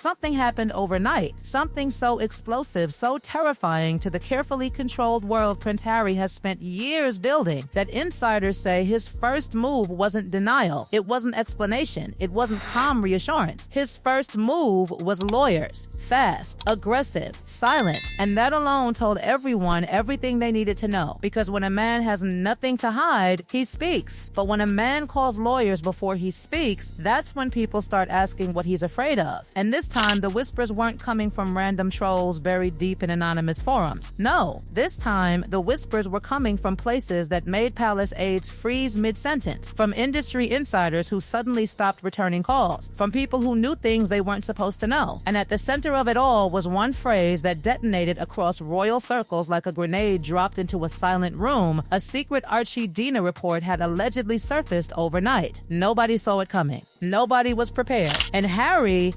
something happened overnight, something so explosive, so terrifying to the carefully controlled world Prince Harry has spent years building, that insiders say his first move wasn't denial, it wasn't explanation, it wasn't calm reassurance. His first move was lawyers. Fast, aggressive, silent, and that alone told everyone everything they needed to know. Because when a man has nothing to hide, he speaks. But when a man calls lawyers before he speaks, that's when people start asking what he's afraid of. And this time, the whispers weren't coming from random trolls buried deep in anonymous forums. No, this time, the whispers were coming from places that made palace aides freeze mid-sentence, from industry insiders who suddenly stopped returning calls, from people who knew things they weren't supposed to know. And at the center of it all was one phrase that detonated across royal circles like a grenade dropped into a silent room. A secret Archie DNA report had allegedly surfaced overnight. Nobody saw it coming. Nobody was prepared. And Harry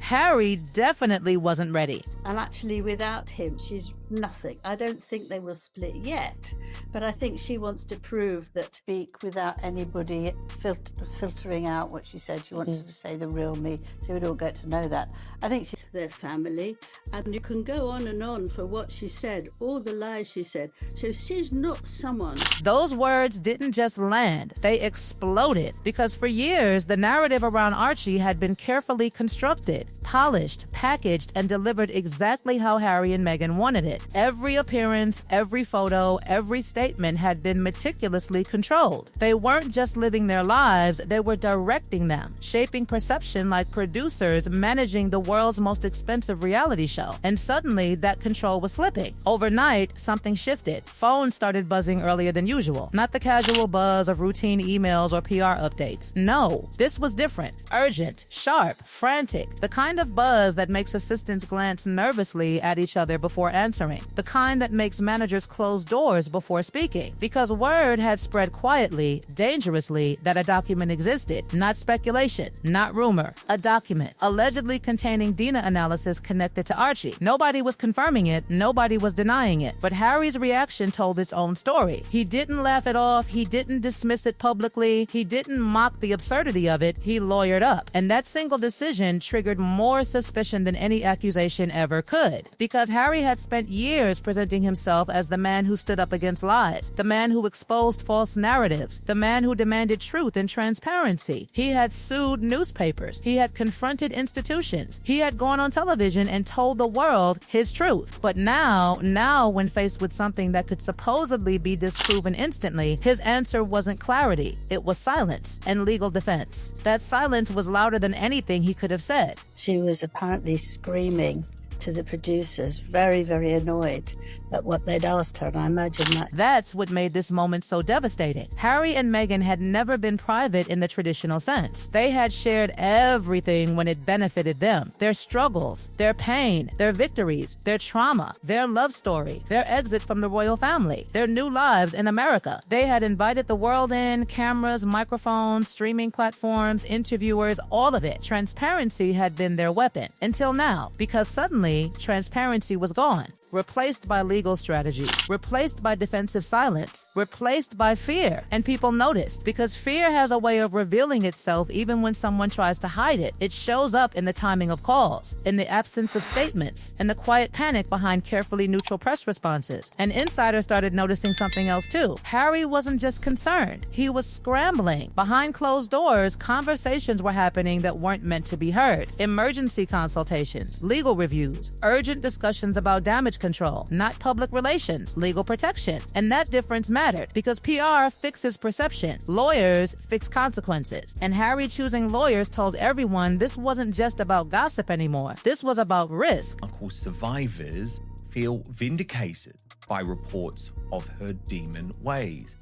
definitely wasn't ready. And actually, without him, she's nothing. I don't think they will split yet, but I think she wants to prove that speak without anybody filtering out what she said. She wanted to say the real me, so we'd all get to know that. I think she's their family, and you can go on and on for what she said, all the lies she said. So she's not someone. Those words didn't just land, they exploded. Because for years, the narrative around Archie had been carefully constructed, polished, packaged, and delivered exactly how Harry and Meghan wanted it. Every appearance, every photo, every statement had been meticulously controlled. They weren't just living their lives, they were directing them, shaping perception like producers managing the world's most expensive reality show. And suddenly, that control was slipping. Overnight, something shifted. Phones started buzzing earlier than usual. Not the casual buzz of routine emails or PR updates. No, this was different. Urgent, sharp, frantic. The kind of buzz that makes assistants glance nervously at each other before answering. The kind that makes managers close doors before speaking. Because word had spread quietly, dangerously, that a document existed. Not speculation, not rumor. A document, allegedly containing DNA analysis connected to Archie. Nobody was confirming it, nobody was denying it. But Harry's reaction told its own story. He didn't laugh it off, he didn't dismiss it publicly, he didn't mock the absurdity of it, he lawyered up. And that single decision triggered more suspicion than any accusation ever could. Because Harry had spent years presenting himself as the man who stood up against lies, the man who exposed false narratives, the man who demanded truth and transparency. He had sued newspapers, he had confronted institutions, he had gone on television and told the world his truth. But now when faced with something that could supposedly be disproven instantly, his answer wasn't clarity, it was silence and legal defense. That silence was louder than anything he could have said. She was apparently screaming to the producers, very, very annoyed at what they'd asked her, and I imagine that's what made this moment so devastating. Harry and Meghan had never been private in the traditional sense. They had shared everything when it benefited them. Their struggles, their pain, their victories, their trauma, their love story, their exit from the royal family, their new lives in America. They had invited the world in, cameras, microphones, streaming platforms, interviewers, all of it. Transparency had been their weapon. Until now, because suddenly, transparency was gone. Replaced by legal strategy, replaced by defensive silence, replaced by fear. And people noticed, because fear has a way of revealing itself even when someone tries to hide it. It shows up in the timing of calls, in the absence of statements, in the quiet panic behind carefully neutral press responses. And insiders started noticing something else too. Harry wasn't just concerned, he was scrambling. Behind closed doors, conversations were happening that weren't meant to be heard. Emergency consultations, legal reviews, urgent discussions about damage control, not public relations, legal protection. And that difference mattered because PR fixes perception, lawyers fix consequences. And Harry choosing lawyers told everyone this wasn't just about gossip anymore. This was about risk. Uncle survivors feel vindicated by reports of her demon ways.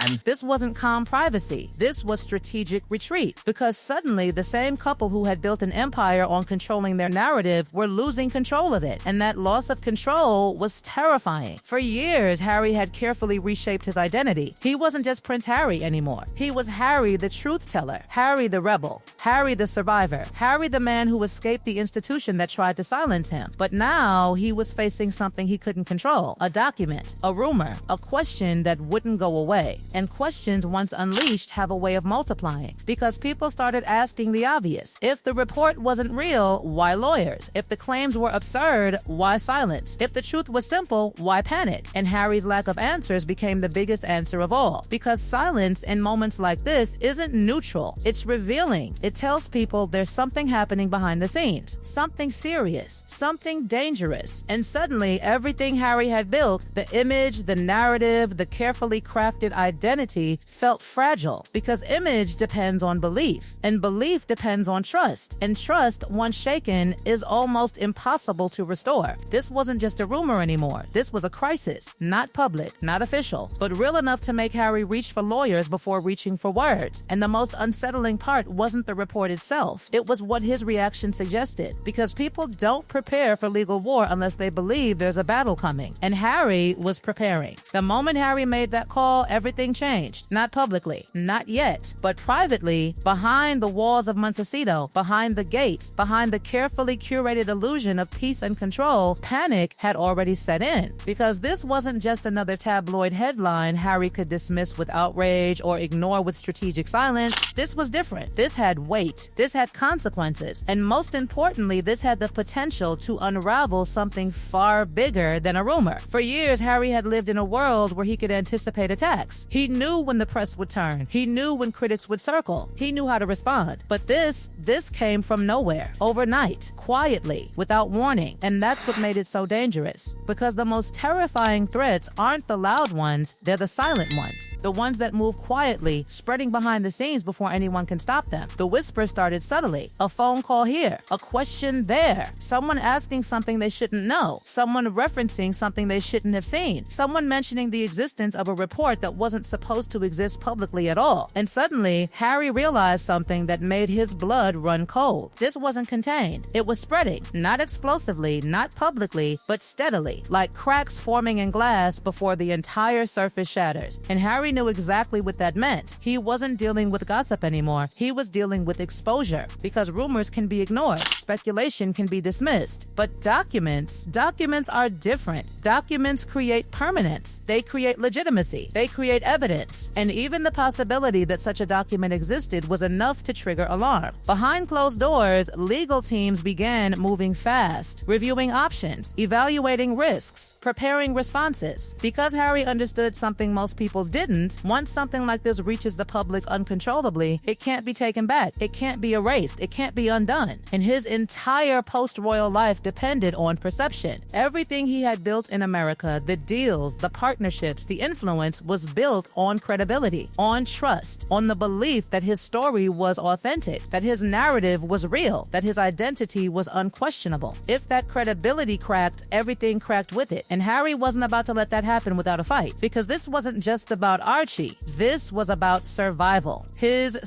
And this wasn't calm privacy. This was strategic retreat. Because suddenly, the same couple who had built an empire on controlling their narrative were losing control of it. And that loss of control was terrifying. For years, Harry had carefully reshaped his identity. He wasn't just Prince Harry anymore. He was Harry the truth teller, Harry the rebel, Harry the survivor, Harry the man who escaped the institution that tried to silence him. But now, he was facing something he couldn't control. A document, a rumor, a question that wouldn't go away. And questions once unleashed have a way of multiplying, because people started asking the obvious. If the report wasn't real, why lawyers? If the claims were absurd, why silence? If the truth was simple, why panic? And Harry's lack of answers became the biggest answer of all, because silence in moments like this isn't neutral. It's revealing. It tells people there's something happening behind the scenes, something serious, something dangerous. And suddenly, everything Harry had built, the image, the narrative, the carefully crafted identity, felt fragile, because image depends on belief, and belief depends on trust, and trust, once shaken, is almost impossible to restore. This wasn't just a rumor anymore. This was a crisis, not public, not official, but real enough to make Harry reach for lawyers before reaching for words. And the most unsettling part wasn't the report itself. It was what his reaction suggested, because people don't prepare for legal war unless they believe there's a battle coming. And Harry was preparing. The moment Harry made that call, everything changed. Not publicly, not yet, but privately, behind the walls of Montecito, behind the gates, behind the carefully curated illusion of peace and control, panic had already set in. Because this wasn't just another tabloid headline Harry could dismiss with outrage or ignore with strategic silence. This was different. This had weight. This had consequences. And most importantly, this had the potential to unravel something far bigger than a rumor. For years, Harry had lived in a world where he could anticipate attacks. He knew when the press would turn. He knew when critics would circle. He knew how to respond. But this came from nowhere, overnight, quietly, without warning. And that's what made it so dangerous. Because the most terrifying threats aren't the loud ones, they're the silent ones. The ones that move quietly, spreading behind the scenes before anyone can stop them. The whispers started subtly. A phone call here, a question there, someone asking something they shouldn't know, someone referencing something they shouldn't have seen, someone mentioning the existence of a report that wasn't supposed to exist publicly at all. And suddenly, Harry realized something that made his blood run cold. This wasn't contained. It was spreading, not explosively, not publicly, but steadily, like cracks forming in glass before the entire surface shatters. And Harry knew exactly what that meant. He wasn't dealing with gossip anymore. He was dealing with exposure, because rumors can be ignored, speculation can be dismissed. But documents are different. Documents create permanence. They create legitimacy. They create evidence. And even the possibility that such a document existed was enough to trigger alarm. Behind closed doors, legal teams began moving fast, reviewing options, evaluating risks, preparing responses. Because Harry understood something most people didn't, once something like this reaches the public uncontrollably, it can't be taken back. It can't be erased. It can't be undone. And his entire post-royal life depended on perception. Everything he had built in America, the deals, the partnerships, the influence, was built on credibility, on trust, on the belief that his story was authentic, that his narrative was real, that his identity was unquestionable. If that credibility cracked, everything cracked with it. And Harry wasn't about to let that happen without a fight, because this wasn't just about Archie. This was about survival. His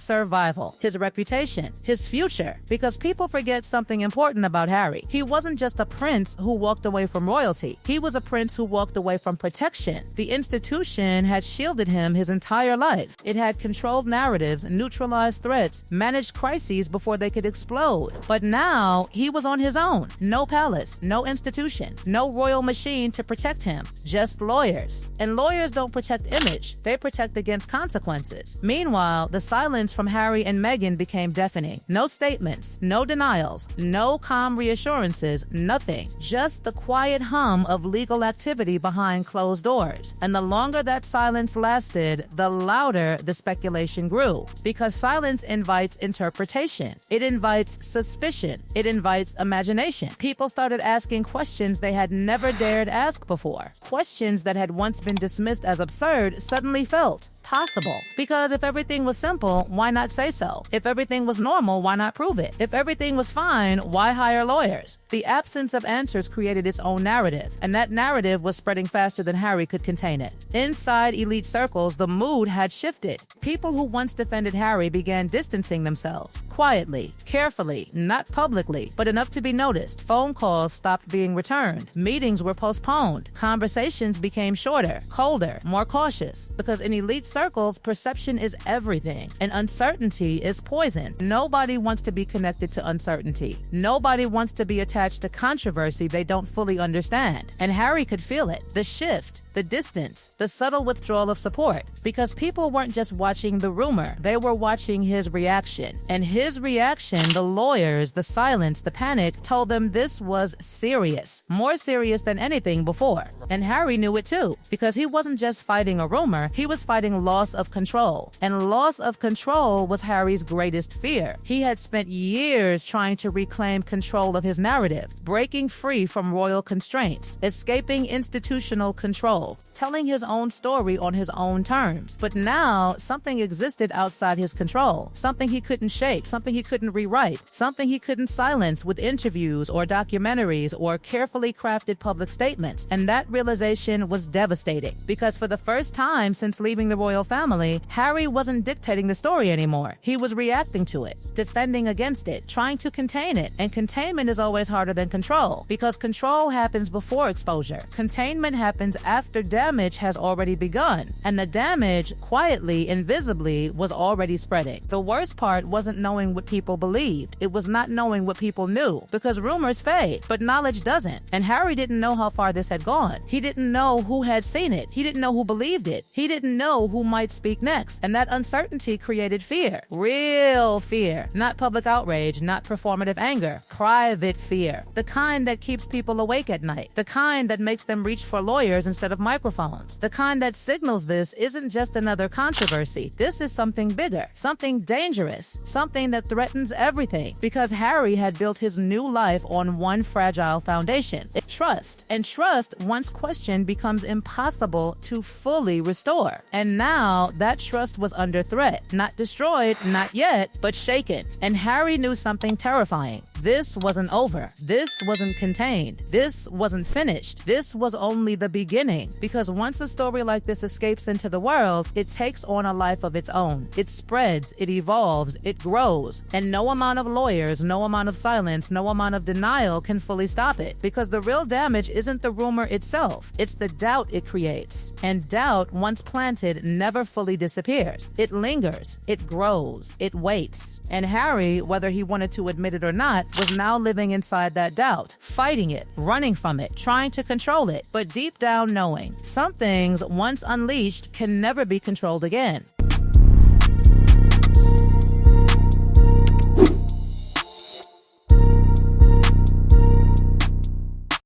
reputation, his future. Because people forget something important about Harry. He wasn't just a prince who walked away from royalty. He was a prince who walked away from protection. The institution had shielded him his entire life. It had controlled narratives, neutralized threats, managed crises before they could explode. But now, he was on his own. No palace, no institution, no royal machine to protect him. Just lawyers. And lawyers don't protect image. They protect against consequences. Meanwhile, the silence from Harry and Meghan became deafening. No statements, no denials, no calm reassurances, nothing. Just the quiet hum of legal activity behind closed doors. And the longer that silence lasted, the louder the speculation grew. Because silence invites interpretation. It invites suspicion. It invites imagination. People started asking questions they had never dared ask before. Questions that had once been dismissed as absurd suddenly felt possible. Because if everything was simple, why not say so? If everything was normal, why not prove it? If everything was fine, why hire lawyers? The absence of answers created its own narrative, and that narrative was spreading faster than Harry could contain it. Inside elite circles, the mood had shifted. People who once defended Harry began distancing themselves, quietly, carefully, not publicly, but enough to be noticed. Phone calls stopped being returned. Meetings were postponed. Conversations became shorter, colder, more cautious, because in elite circles, perception is everything, and uncertainty is poison. Nobody wants to be connected to uncertainty. Nobody wants to be attached to controversy they don't fully understand. And Harry could feel it. The shift, the distance, the subtle withdrawal of support. Because people weren't just watching the rumor, they were watching his reaction. And his reaction, the lawyers, the silence, the panic, told them this was serious. More serious than anything before. And Harry knew it too. Because he wasn't just fighting a rumor, he was fighting loss of control. And loss of control was Harry's greatest fear. He had spent years trying to reclaim control of his narrative, breaking free from royal constraints, escaping institutional control, telling his own story on his own terms. But now, something existed outside his control, something he couldn't shape, something he couldn't rewrite, something he couldn't silence with interviews or documentaries or carefully crafted public statements. And that realization was devastating, because for the first time since leaving the royal family, Harry wasn't dictating the story anymore. He was reacting to it, defending against it, trying to contain it. And containment is always harder than control, because control happens before exposure. Containment happens after damage has already begun, and the damage, quietly, invisibly, was already spreading. The worst part wasn't knowing what people believed. It was not knowing what people knew, because rumors fade, but knowledge doesn't. And Harry didn't know how far this had gone. He didn't know who had seen it. He didn't know who believed it. He didn't know who might speak next. And that uncertainty created fear. Real fear. Not public outrage, not performative anger. Private fear. The kind that keeps people awake at night. The kind that makes them reach for lawyers instead of microphones. The kind that signals this isn't just another controversy. This is something bigger, something dangerous, something that threatens everything. Because Harry had built his new life on one fragile foundation: trust. And trust, once questioned, becomes impossible to fully restore. And now that trust was under threat. Not destroyed, not yet, but shaken. And Harry knew something terrifying. This wasn't over. This wasn't contained. This wasn't finished. This was only the beginning. Because once a story like this escapes into the world, it takes on a life of its own. It spreads, it evolves, it grows. And no amount of lawyers, no amount of silence, no amount of denial can fully stop it. Because the real damage isn't the rumor itself. It's the doubt it creates. And doubt, once planted, never fully disappears. It lingers. It grows. It waits. And Harry, whether he wanted to admit it or not, was now living inside that doubt, fighting it, running from it, trying to control it, but deep down knowing some things, once unleashed, can never be controlled again.